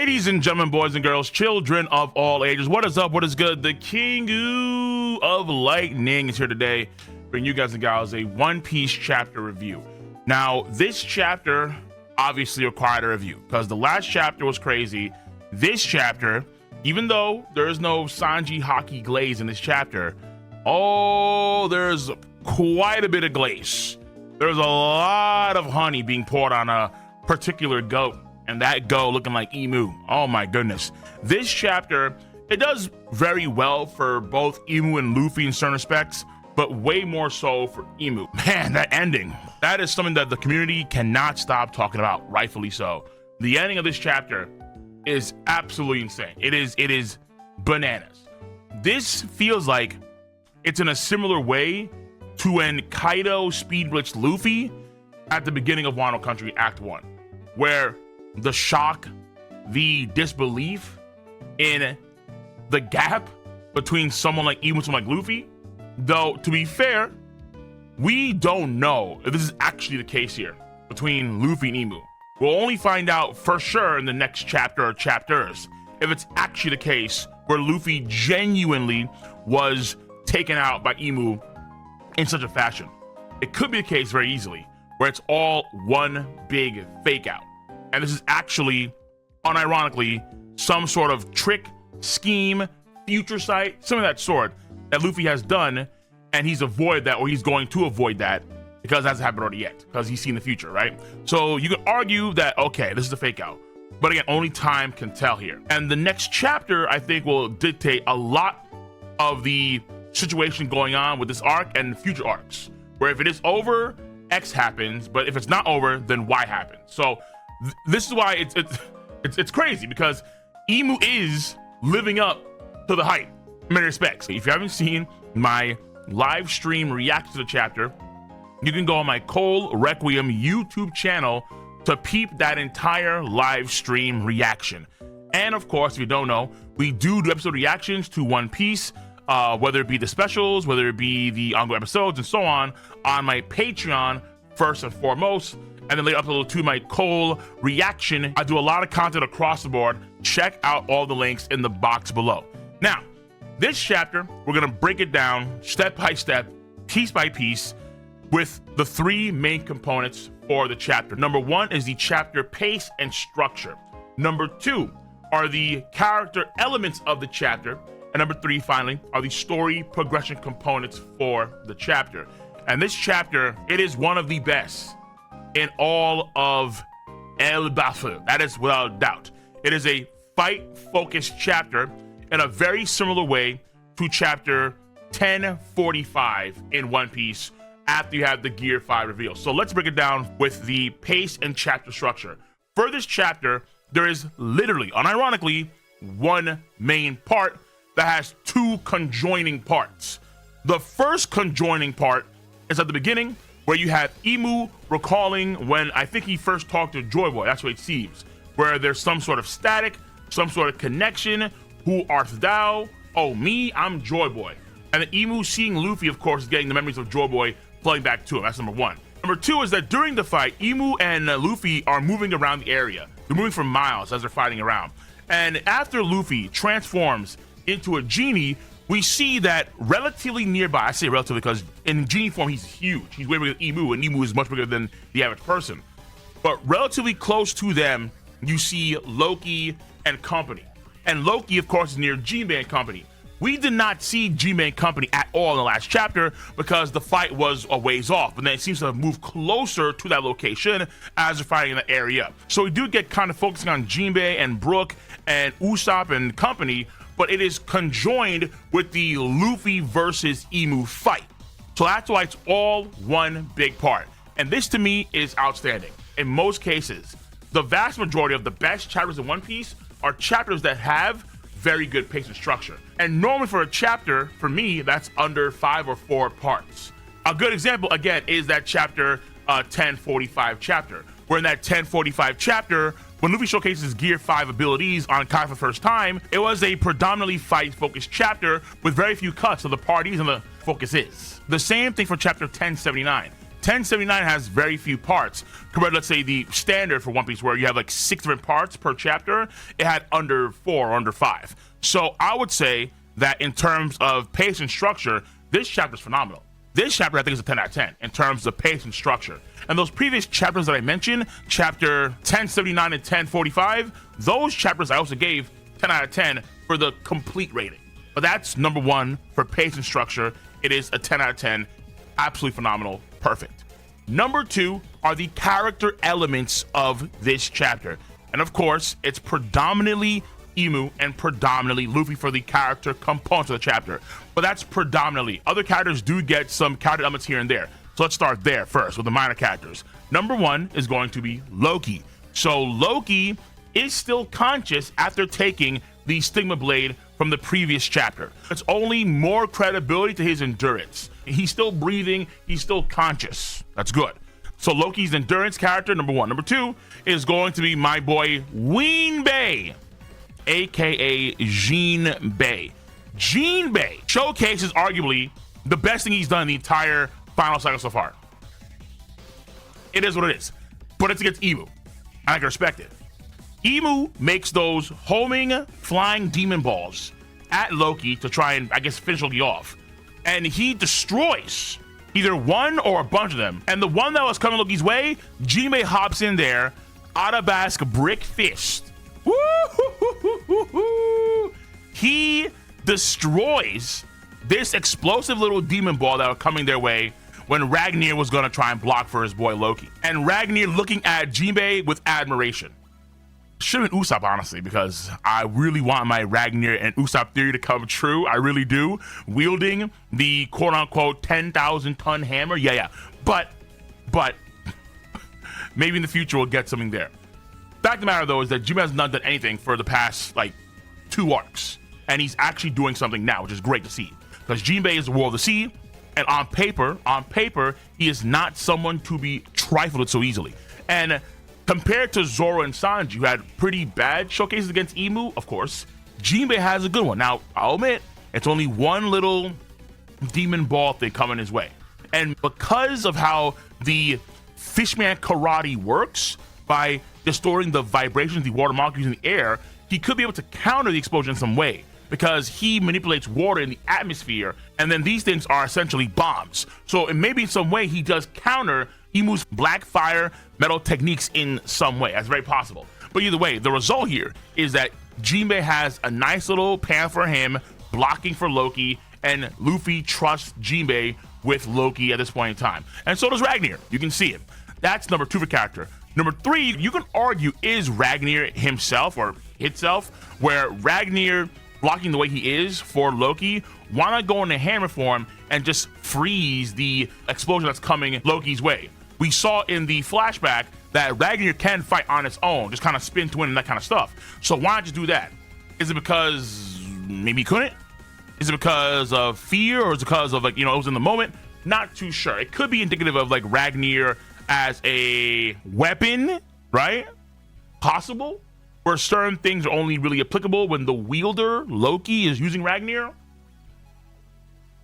Ladies and gentlemen, boys and girls, children of all ages, what is up? What is good? The King of Lightning is here today, bringing you guys and gals a One Piece chapter review. Now, this chapter obviously required a review because the last chapter was crazy. This chapter, even though there is no Sanji Haki glaze in this chapter, there's quite a bit of glaze. There's a lot of honey being poured on a particular goat. And that goat looking like Emu. Oh my goodness. This chapter, it does very well for both Emu and Luffy in certain respects, but way more so for Emu. Man, that ending, that is something that the community cannot stop talking about, rightfully so. The ending of this chapter is absolutely insane. It is bananas. This feels like it's in a similar way to when Kaido speed blitzed Luffy at the beginning of Wano Country Act 1, where the shock, the disbelief in the gap between someone like Emu and someone like Luffy. Though, to be fair, we don't know if this is actually the case here between Luffy and Emu. We'll only find out for sure in the next chapter or chapters if it's actually the case where Luffy genuinely was taken out by Emu in such a fashion. It could be the case very easily where it's all one big fake out. And this is actually, unironically, some sort of trick, scheme, future sight, some of that sort that Luffy has done, and he's avoided that, or he's going to avoid that, because it hasn't happened already yet, because he's seen the future, right? So you can argue that, okay, this is a fake out. But again, only time can tell here. And the next chapter, I think, will dictate a lot of the situation going on with this arc and future arcs, where if it is over, X happens, but if it's not over, then Y happens. So this is why it's crazy, because Emu is living up to the hype in many respects. If you haven't seen my live stream reaction to the chapter, you can go on my Cole Requiem YouTube channel to peep that entire live stream reaction. And of course, if you don't know, we do episode reactions to One Piece, whether it be the specials, whether it be the ongoing episodes, and so on my Patreon first and foremost. And then later upload to my Cole reaction. I do a lot of content across the board. Check out all the links in the box below. Now, this chapter, we're gonna break it down step by step, piece by piece, with the three main components for the chapter. Number one is the chapter pace and structure. Number two are the character elements of the chapter. And number three, finally, are the story progression components for the chapter. And this chapter, it is one of the best in all of El Bafo. That is without doubt. It is a fight-focused chapter in a very similar way to chapter 1045 in One Piece after you have the Gear 5 reveal. So let's break it down with the pace and chapter structure. For this chapter, there is literally, unironically, one main part that has two conjoining parts. The first conjoining part is at the beginning, where you have Emu recalling when I think he first talked to Joy Boy. That's what it seems, where there's some sort of static, some sort of connection. Who art thou? Oh, me, I'm Joy Boy. And then Emu seeing Luffy, of course, is getting the memories of Joy Boy flowing back to him. That's number one. Number two is that during the fight, Emu and Luffy are moving around the area. They're moving for miles as they're fighting around. And after Luffy transforms into a genie, we see that relatively nearby, I say relatively because in genie form, he's huge. He's way bigger than Emu, and Emu is much bigger than the average person. But relatively close to them, you see Loki and company. And Loki, of course, is near Jinbei and company. We did not see Jinbei and company at all in the last chapter because the fight was a ways off, but then it seems to have moved closer to that location as they're fighting in the area. So we do get kind of focusing on Jinbei and Brook and Usopp and company, but it is conjoined with the Luffy versus Emu fight. So that's why it's all one big part. And this to me is outstanding. In most cases, the vast majority of the best chapters in One Piece are chapters that have very good pace and structure. And normally for a chapter, for me, that's under 5 or 4 parts. A good example, again, is that chapter 1045 chapter, where in that 1045 chapter, when Luffy showcases Gear 5 abilities on Kai for the first time, it was a predominantly fight-focused chapter with very few cuts of the parties and the focus is. The same thing for chapter 1079. 1079 has very few parts compared to, let's say, the standard for One Piece, where you have like 6 different parts per chapter. It had under 4 or under 5. So I would say that in terms of pace and structure, this chapter is phenomenal. This chapter, I think, is a 10 out of 10 in terms of pace and structure. And those previous chapters that I mentioned, chapter 1079 and 1045, those chapters I also gave 10 out of 10 for the complete rating. But that's number 1 for pace and structure. It is a 10 out of 10. Absolutely phenomenal. Perfect. Number 2 are the character elements of this chapter. And of course, it's predominantly Imu and predominantly Luffy for the character components of the chapter. But that's predominantly. Other characters do get some character elements here and there. So let's start there first with the minor characters. Number 1 is going to be Loki. So Loki is still conscious after taking the Stigma Blade from the previous chapter. It's only more credibility to his endurance. He's still breathing, he's still conscious. That's good. So Loki's endurance character, number 1. Number 2 is going to be my boy Jinbei, aka Jinbei. Jinbei showcases arguably the best thing he's done in the entire final cycle so far. It is what it is, but it's against Imu, and I can respect it. Imu makes those homing flying demon balls at Loki to try and, I guess, finish Loki off, and he destroys either one or a bunch of them. And the one that was coming Loki's way, Jinbei hops in there, Arabesque brick fist. Woo-hoo-hoo-hoo-hoo. He destroys this explosive little demon ball that was coming their way when Ragnar was going to try and block for his boy Loki. And Ragnar looking at Jinbei with admiration. Should have been Usopp, honestly, because I really want my Ragnar and Usopp theory to come true. I really do. Wielding the quote-unquote 10,000-ton hammer. Yeah. But maybe in the future we'll get something there. Fact of the matter, though, is that Jinbei has not done anything for the past, 2 arcs. And he's actually doing something now, which is great to see. Because Jinbei is the world of the sea, and on paper, he is not someone to be trifled with so easily. And compared to Zoro and Sanji, who had pretty bad showcases against Imu, of course, Jinbei has a good one. Now, I'll admit, it's only one little demon ball thing coming his way. And because of how the Fishman karate works, by distorting the vibrations of the water molecules in the air, he could be able to counter the explosion in some way, because he manipulates water in the atmosphere, and then these things are essentially bombs. So it maybe in some way he does counter Imu's black fire metal techniques in some way. That's very possible. But either way, the result here is that Jinbei has a nice little pan for him, blocking for Loki, and Luffy trusts Jinbei with Loki at this point in time. And so does Ragnar. You can see it. That's number 2 for character. Number 3, you can argue, is Ragnar himself or itself, where Ragnar blocking the way he is for Loki, why not go into hammer form and just freeze the explosion that's coming Loki's way? We saw in the flashback that Ragnar can fight on its own, just kind of spin to win and that kind of stuff. So why not just do that? Is it because maybe he couldn't? Is it because of fear, or is it because of it was in the moment? Not too sure. It could be indicative of Ragnar as a weapon, right? Possible. Where certain things are only really applicable when the wielder, Loki, is using Ragnar?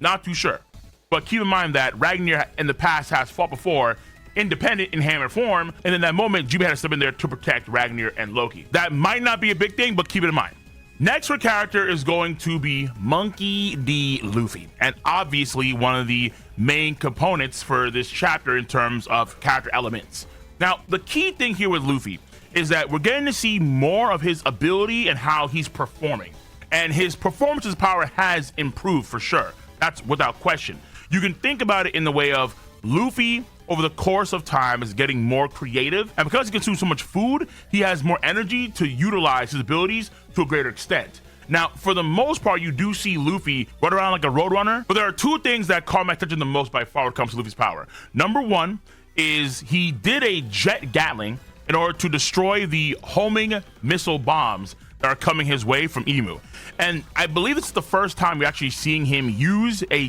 Not too sure. But keep in mind that Ragnar in the past has fought before, independent in hammer form, and in that moment, Jinbei had to step in there to protect Ragnar and Loki. That might not be a big thing, but keep it in mind. Next for character is going to be Monkey D. Luffy, and obviously one of the main components for this chapter in terms of character elements. Now, the key thing here with Luffy is that we're getting to see more of his ability and how he's performing. And his performance's power has improved for sure. That's without question. You can think about it in the way of Luffy over the course of time is getting more creative, and because he consumes so much food, he has more energy to utilize his abilities to a greater extent. Now, for the most part, you do see Luffy run around like a roadrunner, but there are 2 things that caught my attention the most by far when it comes to Luffy's power. Number 1 is he did a jet Gatling in order to destroy the homing missile bombs that are coming his way from Imu. And I believe this is the first time we're actually seeing him use a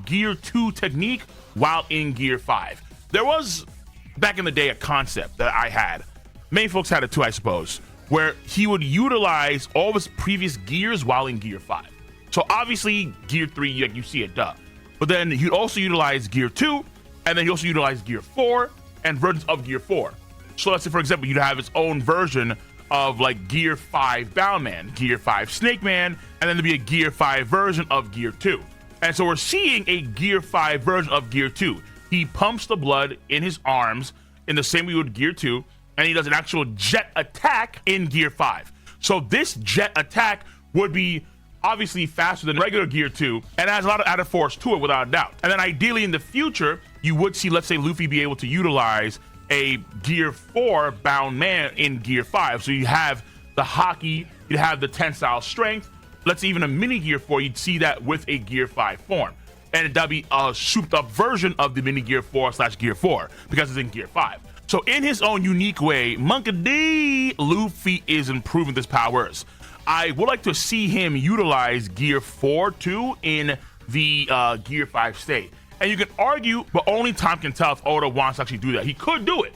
Gear 2 technique while in Gear 5. There was, back in the day, a concept that I had. Many folks had it too, I suppose, where he would utilize all of his previous gears while in Gear 5. So obviously, Gear 3, you see it, duh. But then he'd also utilize Gear 2, And then he also utilized Gear 4 and versions of Gear 4. So let's say, for example, you'd have its own version of like Gear 5 Bound Man, Gear 5 Snake Man, and then there'd be a Gear 5 version of Gear 2. And so we're seeing a Gear 5 version of Gear 2. He pumps the blood in his arms in the same way we would Gear 2, and he does an actual jet attack in Gear 5. So this jet attack would be obviously faster than regular Gear 2 and has a lot of added force to it without a doubt. And then ideally in the future, you would see, let's say, Luffy be able to utilize a Gear 4 Bound Man in Gear 5. So you have the Haki, you'd have the tensile strength, let's say even a mini Gear 4, you'd see that with a Gear 5 form. And that'd be a souped up version of the mini Gear 4 / Gear 4 because it's in Gear 5. So in his own unique way, Monkey D. Luffy is improving his powers. I would like to see him utilize Gear 4 too in the Gear 5 state. And you can argue, but only time can tell if Oda wants to actually do that. He could do it.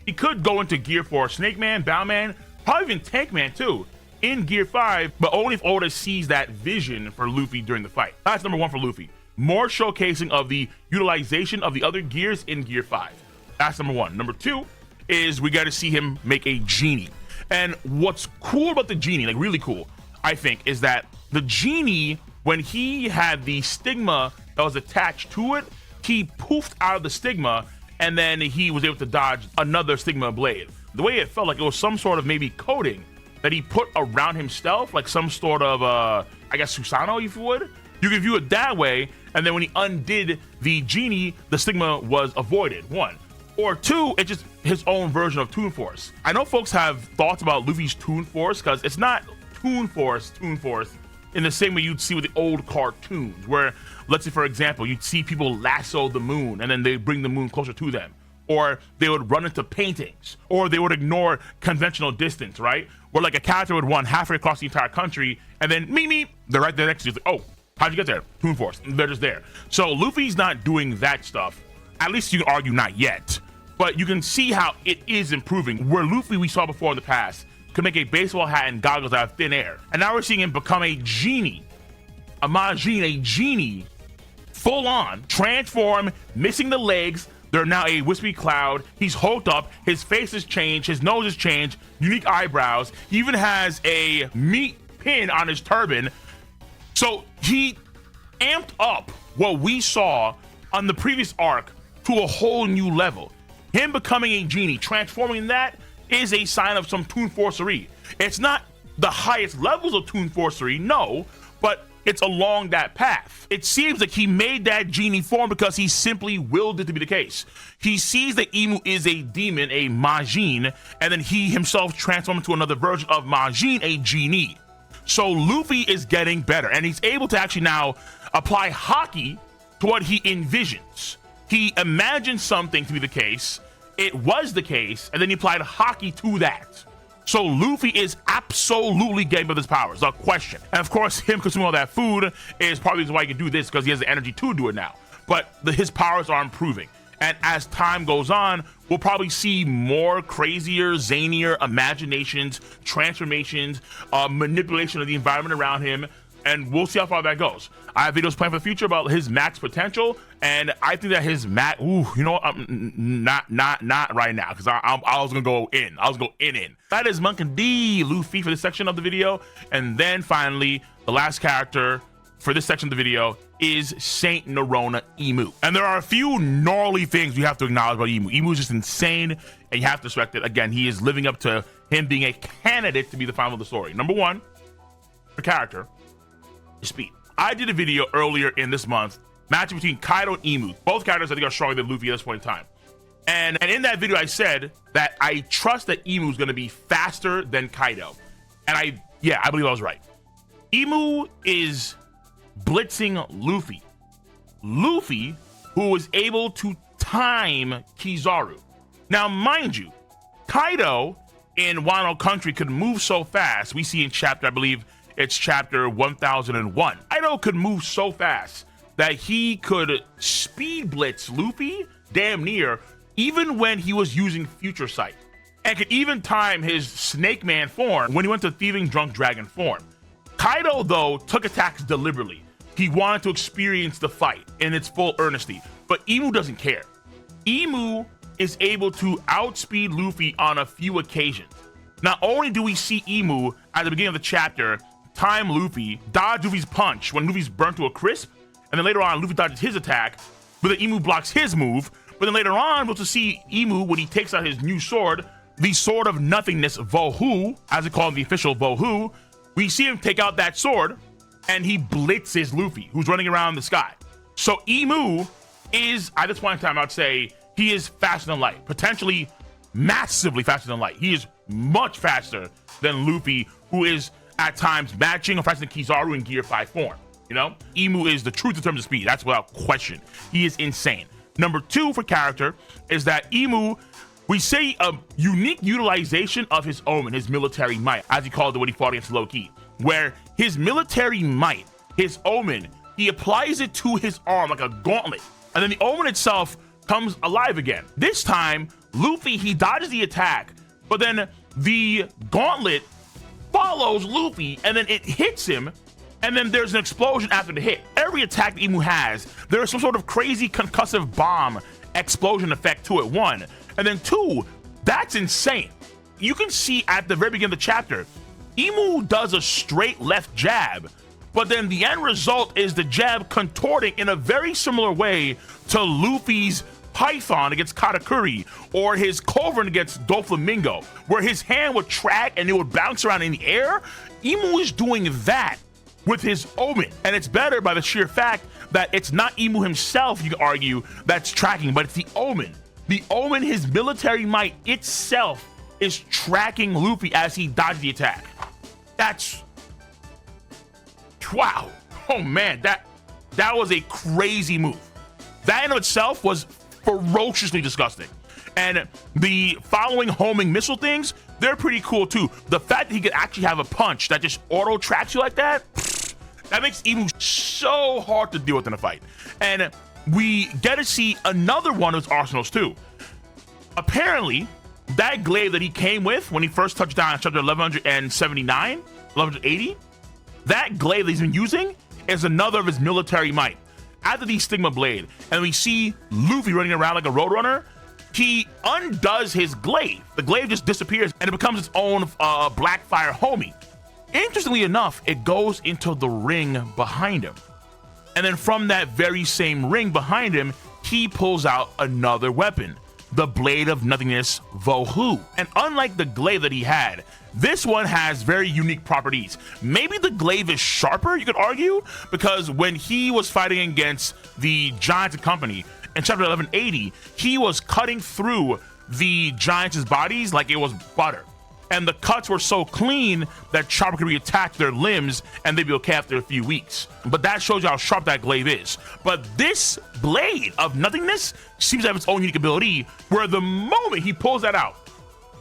He could go into Gear 4 Snake Man, Bound Man, probably even Tank Man too, in Gear 5, but only if Oda sees that vision for Luffy during the fight. That's number one for Luffy. More showcasing of the utilization of the other gears in Gear 5. That's number one. Number two is we got to see him make a genie. And what's cool about the genie, like really cool, I think, is that the genie, when he had the stigma that was attached to it, he poofed out of the stigma and then he was able to dodge another stigma blade. The way it felt like it was some sort of maybe coating that he put around himself, like some sort of, I guess, Susano, if you would. You can view it that way, and then when he undid the genie, the stigma was avoided, one. Or two, it's just his own version of Toon Force. I know folks have thoughts about Luffy's Toon Force, because it's not Toon Force in the same way you'd see with the old cartoons, where, let's say, for example, you'd see people lasso the moon, and then they bring the moon closer to them. Or they would run into paintings, or they would ignore conventional distance, right? Where like a character would run halfway across the entire country, and then meep, they're right there next to you. It's like, oh, how'd you get there? Toon Force. They're just there. So Luffy's not doing that stuff. At least you can argue not yet. But you can see how it is improving. Where Luffy we saw before in the past could make a baseball hat and goggles out of thin air. And now we're seeing him become a genie. A Majin, a genie, full on, transform, missing the legs. They're now a wispy cloud. He's hulked up. His face has changed. His nose has changed. Unique eyebrows. He even has a meat pin on his turban. So he amped up what we saw on the previous arc to a whole new level. Him becoming a genie, transforming that, is a sign of some Toon Forcery. It's not the highest levels of Toon Forcery, no, but it's along that path. It seems like he made that genie form because he simply willed it to be the case. He sees that Imu is a demon, a Majin, and then he himself transforms into another version of Majin, a genie. So Luffy is getting better, and he's able to actually now apply Haki to what he envisions. He imagined something to be the case, it was the case, and then he applied Haki to that. So Luffy is absolutely getting with his powers, no question. And of course, him consuming all that food is probably why he can do this, because he has the energy to do it now. But his powers are improving. And as time goes on, we'll probably see more crazier, zanier imaginations, transformations, manipulation of the environment around him, and we'll see how far that goes. I have videos planned for the future about his max potential, and I think that his max, you know what, not right now, because I was gonna go in. I was gonna go in. That is Monkey D. Luffy for this section of the video, and then finally, the last character for this section of the video is Saint Nerona Imu. And there are a few gnarly things we have to acknowledge about Imu. Imu is just insane, and you have to respect it. Again, he is living up to him being a candidate to be the final of the story. Number one, the character is speed. I did a video earlier in this month, matching between Kaido and Imu. Both characters I think are stronger than Luffy at this point in time. And in that video, I said that I trust that Imu is going to be faster than Kaido. And I believe I was right. Imu is blitzing Luffy. Luffy, who was able to time Kizaru. Now, mind you, Kaido in Wano Country could move so fast. We see in chapter, I believe it's chapter 1001. Kaido could move so fast that he could speed blitz Luffy damn near, even when he was using Future Sight, and could even time his Snake Man form when he went to Thieving Drunk Dragon form. Kaido, though, took attacks deliberately. He wanted to experience the fight in its full earnesty, but Imu doesn't care. Imu is able to outspeed Luffy on a few occasions. Not only do we see Imu at the beginning of the chapter time Luffy, dodge Luffy's punch when Luffy's burnt to a crisp, and then later on Luffy dodges his attack, but then Imu blocks his move. But then later on, we'll just see Imu when he takes out his new sword, the Sword of Nothingness, Vohu, as it called the official Vohu. We see him take out that sword, and he blitzes Luffy, who's running around the sky. So Imu is, at this point in time, I'd say, he is faster than light, potentially massively faster than light. He is much faster than Luffy, who is at times matching or faster than Kizaru in Gear 5 form. You know, Imu is the truth in terms of speed. That's without question. He is insane. Number 2 for character is that Imu, we say a unique utilization of his omen, his military might, as he called it when he fought against Loki, where his military might, his omen, he applies it to his arm like a gauntlet, and then the omen itself comes alive again. This time, Luffy, he dodges the attack, but then the gauntlet follows Luffy, and then it hits him, and then there's an explosion after the hit. Every attack that Imu has, there is some sort of crazy concussive bomb explosion effect to it, 1. And then 2, that's insane. You can see at the very beginning of the chapter, Imu does a straight left jab, but then the end result is the jab contorting in a very similar way to Luffy's Python against Katakuri, or his Culverin against Doflamingo, where his hand would track and it would bounce around in the air. Imu is doing that with his omen, and it's better by the sheer fact that it's not Imu himself, you could argue, that's tracking, but it's the omen. The omen, his military might itself, is tracking Luffy as he dodges the attack. That's, wow. Oh man, that was a crazy move. That in of itself was ferociously disgusting. And the following homing missile things, they're pretty cool too. The fact that he could actually have a punch that just auto tracks you like that, that makes Imu so hard to deal with in a fight. And we get to see another one of his arsenals too. Apparently, that glaive that he came with when he first touched down in chapter 1179, 1180, that glaive that he's been using is another of his military might. After the Stigma Blade, and we see Luffy running around like a roadrunner, he undoes his glaive. The glaive just disappears, and it becomes its own Blackfire homie. Interestingly enough, it goes into the ring behind him. And then from that very same ring behind him, he pulls out another weapon, the Blade of Nothingness Vohu. And unlike the glaive that he had, this one has very unique properties. Maybe the glaive is sharper, you could argue, because when he was fighting against the Giants and Company in chapter 1180, he was cutting through the Giants' bodies like it was butter. And the cuts were so clean that Chopper could reattach their limbs and they'd be okay after a few weeks. But that shows you how sharp that glaive is. But this Blade of Nothingness seems to have its own unique ability, where the moment he pulls that out,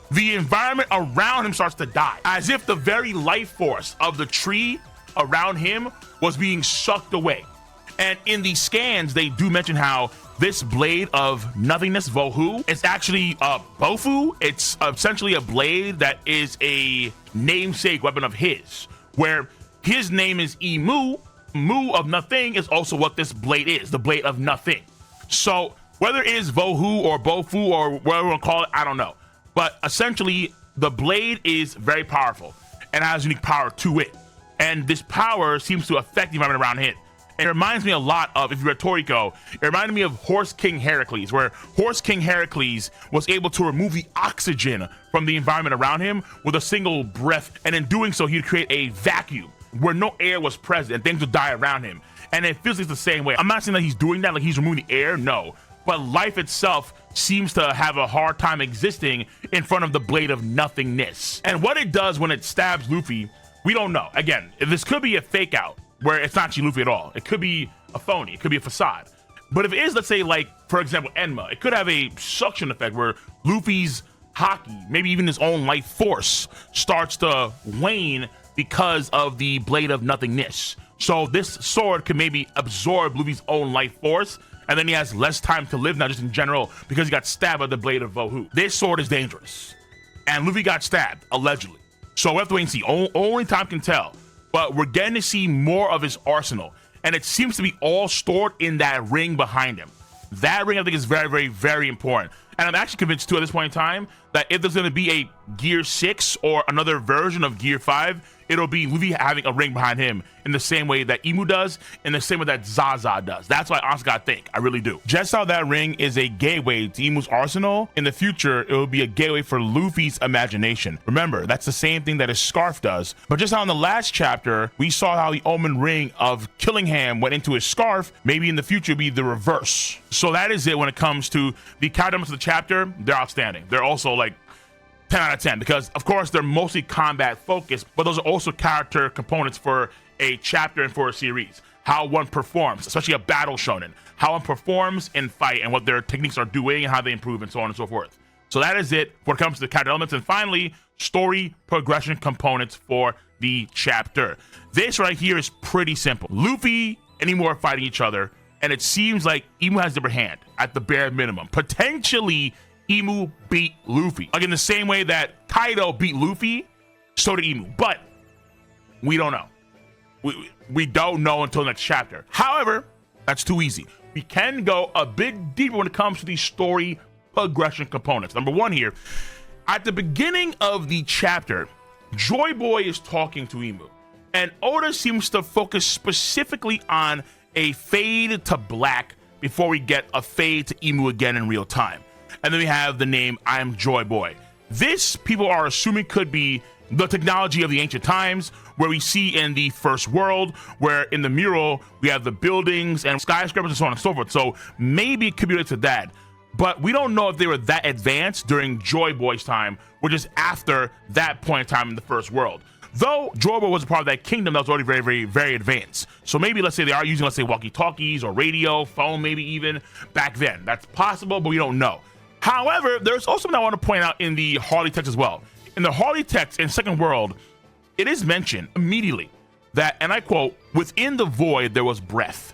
the environment around him starts to die, as if the very life force of the tree around him was being sucked away. And in the scans, they do mention how this Blade of Nothingness, Vohu, is actually Bofu. It's essentially a blade that is a namesake weapon of his, where his name is Imu. Mu of nothing is also what this blade is, the Blade of Nothing. So whether it is Vohu or Bofu or whatever we want to call it, I don't know. But essentially, the blade is very powerful and has unique power to it. And this power seems to affect the environment around him. It reminds me a lot of, if you read Toriko, it reminded me of Horse King Heracles, where Horse King Heracles was able to remove the oxygen from the environment around him with a single breath, and in doing so, he'd create a vacuum where no air was present and things would die around him. And it feels like the same way. I'm not saying that he's doing that, like he's removing the air, no. But life itself seems to have a hard time existing in front of the Blade of Nothingness. And what it does when it stabs Luffy, we don't know. Again, this could be a fake out, where it's not actually Luffy at all. It could be a phony, it could be a facade. But if it is, let's say, like, for example, Enma, it could have a suction effect where Luffy's haki, maybe even his own life force, starts to wane because of the Blade of Nothingness. So this sword could maybe absorb Luffy's own life force, and then he has less time to live now, just in general, because he got stabbed by the Blade of Vohu. This sword is dangerous. And Luffy got stabbed, allegedly. So we have to wait and see. Only time can tell. But we're getting to see more of his arsenal, and it seems to be all stored in that ring behind him. That ring I think is very, very, very important. And I'm actually convinced too at this point in time that if there's going to be a Gear 6 or another version of Gear 5, it'll be Luffy having a ring behind him in the same way that Emu does, in the same way that Zaza does. That's what I honestly gotta think. I really do. Just how that ring is a gateway to Emu's arsenal, in the future, it will be a gateway for Luffy's imagination. Remember, that's the same thing that his scarf does. But just how in the last chapter, we saw how the Omen ring of Killingham went into his scarf, maybe in the future it'll be the reverse. So that is it when it comes to the character elements of the chapter. They're outstanding. They're also like 10 out of 10 because of course they're mostly combat focused, but those are also character components for a chapter and for a series. How one performs, especially a battle shonen, how one performs in fight and what their techniques are doing and how they improve and so on and so forth. So that is it when it comes to the character elements. And finally, story progression components for the chapter. This right here is pretty simple. Luffy and Emu are fighting each other, and it seems like Emu has the upper hand at the bare minimum. Potentially Emu beat Luffy. Like in the same way that Kaido beat Luffy, so did Emu. But we don't know. We don't know until next chapter. However, that's too easy. We can go a bit deeper when it comes to these story progression components. Number one here, at the beginning of the chapter, Joy Boy is talking to Emu. And Oda seems to focus specifically on a fade to black before we get a fade to Emu again in real time. And then we have the name I am Joy Boy. This, people are assuming, could be the technology of the ancient times, where we see in the first world, where in the mural, we have the buildings and skyscrapers and so on and so forth. So maybe it could be related to that. But we don't know if they were that advanced during Joy Boy's time, which is after that point in time in the first world. Though Joy Boy was a part of that kingdom that was already very, very, very advanced. So maybe, let's say they are using, let's say, walkie-talkies or radio, phone maybe even, back then. That's possible, but we don't know. However, there's also something I want to point out in the Harley text as well. In the Harley text in Second World, it is mentioned immediately that, and I quote, within the void there was breath.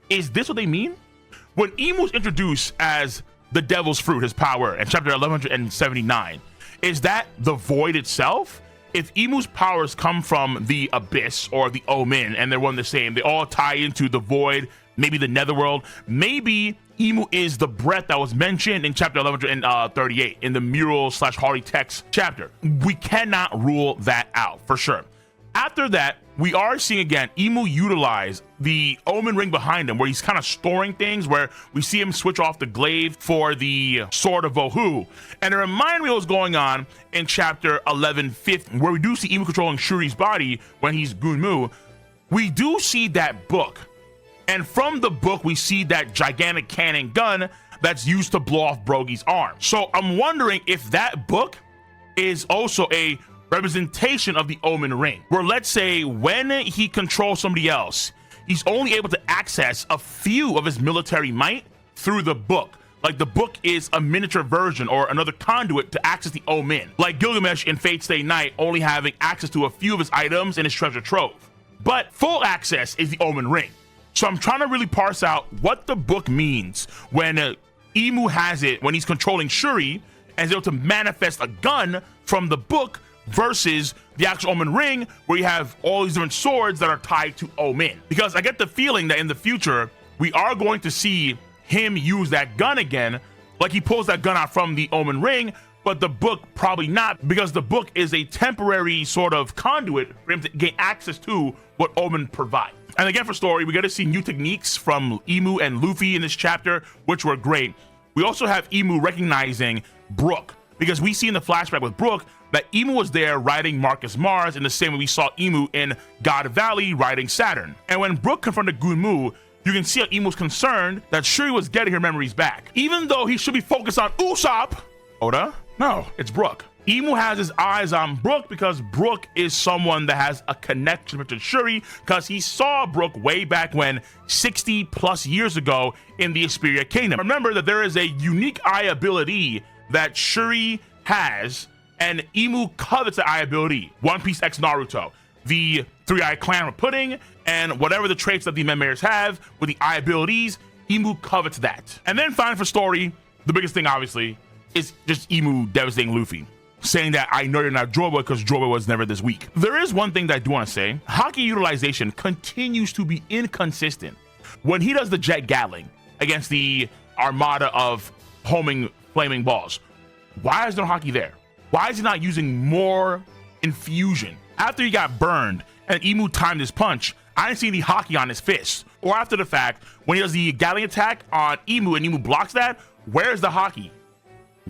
Is this what they mean? When Emu was introduced as the devil's fruit, his power, in chapter 1179, is that the void itself? If Emu's powers come from the abyss or the Omen and they're one and the same, they all tie into the void, maybe the netherworld, maybe Emu is the breath that was mentioned in chapter 1138 in the mural / Harley text chapter. We cannot rule that out for sure. After that, we are seeing again Emu utilize the Omen ring behind him, where he's kind of storing things, where we see him switch off the glaive for the sword of Vohu. And it reminded me of what's going on in chapter 1150, where we do see Emu controlling Shuri's body when he's Gunmu. We do see that book. And from the book, we see that gigantic cannon gun that's used to blow off Brogy's arm. So I'm wondering if that book is also a representation of the Omen ring, where let's say when he controls somebody else, he's only able to access a few of his military might through the book. Like the book is a miniature version or another conduit to access the Omen. Like Gilgamesh in Fate Stay Night only having access to a few of his items in his treasure trove. But full access is the Omen ring. So I'm trying to really parse out what the book means when Emu has it, when he's controlling Shuri and is able to manifest a gun from the book versus the actual Omen ring, where you have all these different swords that are tied to Omen. Because I get the feeling that in the future, we are going to see him use that gun again, like he pulls that gun out from the Omen ring, but the book probably not, because the book is a temporary sort of conduit for him to gain access to what Omen provides. And again, for story, we get to see new techniques from Emu and Luffy in this chapter, which were great. We also have Emu recognizing Brook, because we see in the flashback with Brook that Emu was there riding Marcus Mars in the same way we saw Emu in God Valley riding Saturn. And when Brook confronted Gunmu, you can see how Emu's concerned that Shuri was getting her memories back. Even though he should be focused on Usopp, Oda, no, it's Brook. Emu has his eyes on Brook because Brook is someone that has a connection with Shuri, because he saw Brook way back when 60 plus years ago in the Esperia Kingdom. Remember that there is a unique eye ability that Shuri has, and Emu covets the eye ability. One Piece X Naruto, the Three-Eye Clan with Pudding, and whatever the traits that the Menmayers have with the eye abilities, Emu covets that. And then finally for story, the biggest thing obviously is just Emu devastating Luffy, saying that I know you're not Joy Boy because Joy Boy was never this weak. There is one thing that I do want to say. Haki utilization continues to be inconsistent. When he does the Jet Gatling against the armada of homing flaming balls. Why is no haki there? Why is he not using more infusion? After he got burned and Imu timed his punch, I didn't see any haki on his fist. Or after the fact, when he does the Gatling attack on Imu and Imu blocks that, where's the haki?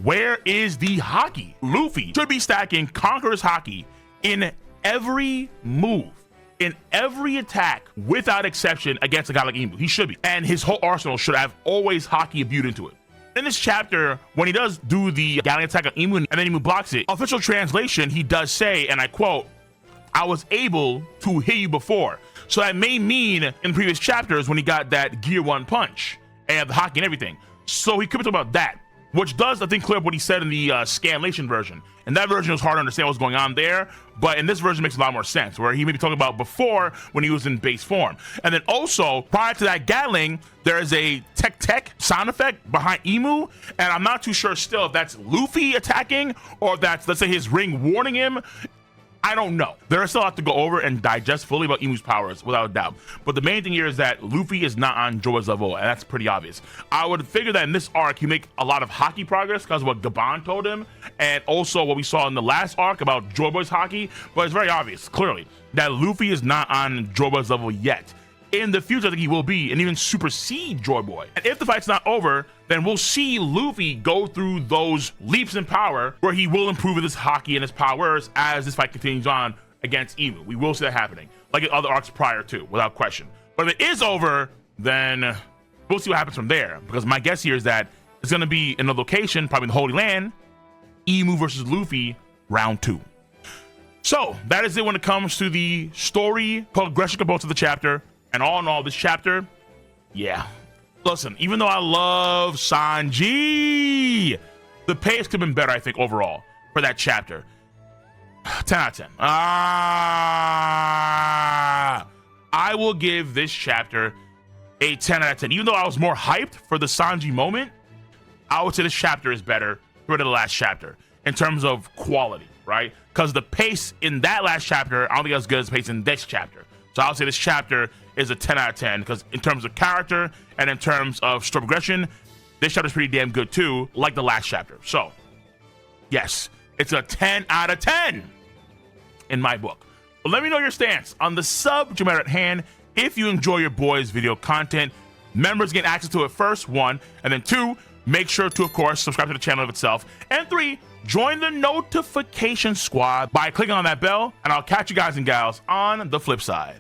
Where is the haki? Luffy should be stacking Conqueror's haki in every move, in every attack, without exception, against a guy like Imu. He should be. And his whole arsenal should have always haki imbued into it. In this chapter, when he does do the Gatling attack on Imu and then Imu blocks it, official translation, he does say, and I quote, "I was able to hit you before." So that may mean in previous chapters when he got that Gear 1 punch and the haki and everything. So he could be talking about that, which does, I think, clear up what he said in the scanlation version. And that version was hard to understand what's going on there, but in this version it makes a lot more sense, where he may be talking about before when he was in base form. And then also, prior to that Gatling, there is a tech sound effect behind Imu, and I'm not too sure still if that's Luffy attacking or if that's, let's say, his ring warning him. I don't know. There is still a lot to go over and digest fully about Imu's powers, without a doubt. But the main thing here is that Luffy is not on Joyboy's level, and that's pretty obvious. I would figure that in this arc, you make a lot of haki progress because of what Gabon told him, and also what we saw in the last arc about Joyboy's haki. But it's very obvious, clearly, that Luffy is not on Joyboy's level yet. In the future, I think he will be, and even supersede Joyboy. And if the fight's not over, then we'll see Luffy go through those leaps in power where he will improve his haki and his powers as this fight continues on against Imu. We will see that happening, like in other arcs prior to, without question. But if it is over, then we'll see what happens from there. Because my guess here is that it's going to be in a location, probably in the Holy Land, Imu versus Luffy, round 2. So that is it when it comes to the story progression components of the chapter. And all in all, this chapter, yeah. Listen, even though I love Sanji, the pace could have been better, I think, overall for that chapter. 10 out of 10. I will give this chapter a 10 out of 10. Even though I was more hyped for the Sanji moment, I would say this chapter is better compared to the last chapter in terms of quality, right? Because the pace in that last chapter, I don't think as good as the pace in this chapter. So I would say this chapter is a 10 out of 10 because in terms of character and in terms of story progression, this chapter is pretty damn good too, like the last chapter. So yes, it's a 10 out of 10 in my book. But let me know your stance on the subject matter at hand. If you enjoy your boys' video content, members get access to it first, 1, and then 2, make sure to, of course, subscribe to the channel of itself, and 3, join the notification squad by clicking on that bell, and I'll catch you guys and gals on the flip side.